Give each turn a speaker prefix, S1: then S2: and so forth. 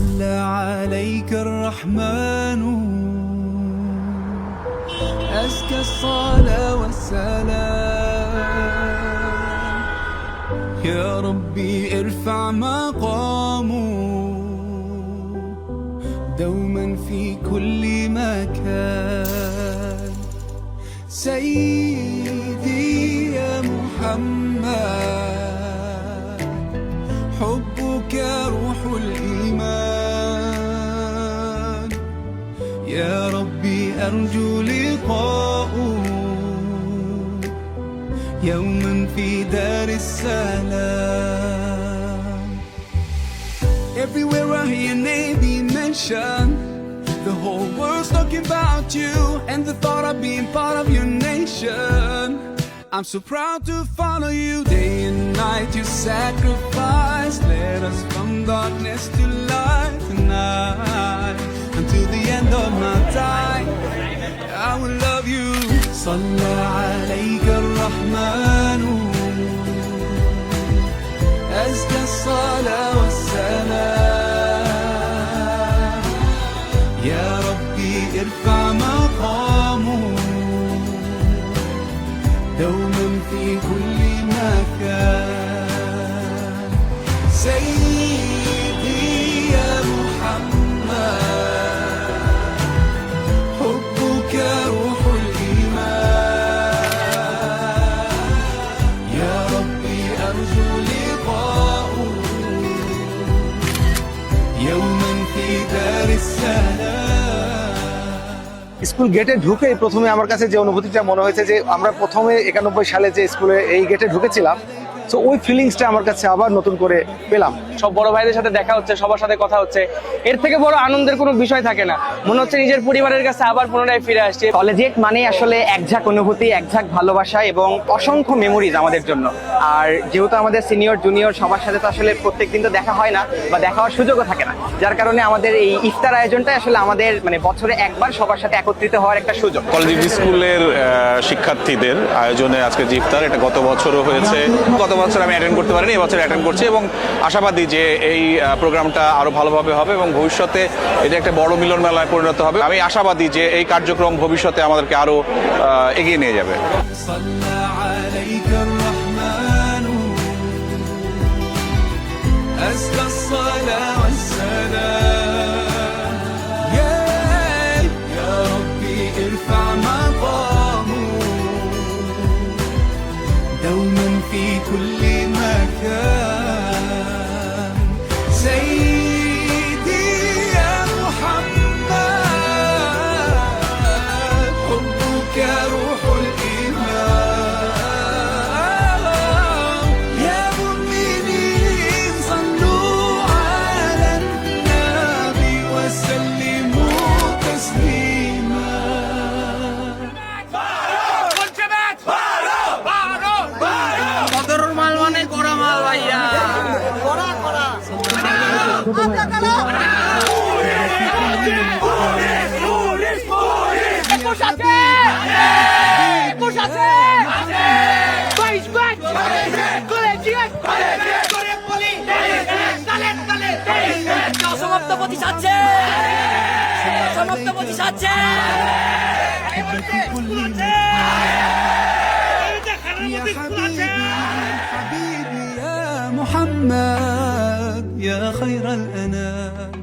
S1: صلى عليك الرحمن أزكى الصلاة والسلام يا ربي ارفع مقامه دوما في كل مكان سيدي يا محمد حبك روح الإيمان يا ربي أرجو لقاءه يوما في دار السلام. Everywhere I hear your name be mentioned, the whole world's talking about you and the thought of being part of your nation. I'm so proud to follow you day and night. You sacrifice, led us from darkness to light tonight. Until the end of my time, I will love you. صلى عليك الرحمن أزكى الصلاة والسلام يا ربي ارفع مقامه دوما في كل مكان سيدي يا محمد حبك روح الإيمان يا ربي أرجو لقاءه يوما في دار السلام.
S2: School গেটে ঢুকে প্রথমে আমার কাছে যে অনুভূতিটা মনে হয়েছে যে আমরা প্রথমে 91 সালে যে স্কুলে এই গেটে ঢুকেছিলাম, তো ওই ফিলিংসটা আমার কাছে আবার নতুন করে পেলাম।
S3: সব বড় ভাইদের সাথে দেখা হচ্ছে, সবার সাথে কথা হচ্ছে, এর থেকে বড় আনন্দের কোনো বিষয় থাকে না। মনে হচ্ছে নিজের পরিবারের কাছে আবার পুনরায় ফিরে আসছে।
S4: কলেজিয়েট মানে আসলে একঝাঁক অনুভূতি, একঝাঁক ভালোবাসা এবং অসংখ্য মেমোরিজ আমাদের জন্য। আর যেহেতু আমাদের সিনিয়র জুনিয়র সবার সাথে তো আসলে প্রত্যেকদিন তো দেখা হয় না বা দেখা হওয়ার সুযোগও থাকে না, যার কারণে আমাদের এই ইফতার আয়োজনটাই আসলে আমাদের মানে বছরে একবার সবার সাথে একত্রিত হওয়ার একটা সুযোগ।
S5: কলেজ স্কুলের শিক্ষার্থীদের আয়োজনে আজকে যে ইফতার, এটা গত বছরও হয়েছে। গত বছর আমি অ্যাটেন্ড করতে পারিনি, এবছর অ্যাটেন্ড করছি এবং আশাবাদী যে এই প্রোগ্রামটা আরো ভালোভাবে হবে এবং ভবিষ্যতে এটা একটা বড় মিলন মেলায় পরিণত হবে। আমি আশাবাদী যে এই কার্যক্রম ভবিষ্যতে আমাদেরকে আরো এগিয়ে নিয়ে যাবে।
S1: صلى عليك الرحمن أزكى الصلاة والسلام يا ربي ارفع مقامه دوما في كل مكان سيدي يا محمد حبك روح الإيمان يا مؤمنين صلوا على النبي وسلموا تسليما.
S6: সমাপ্তপতি সাচ্ছে
S1: يا حبيبي يا محمد يا خير الأنام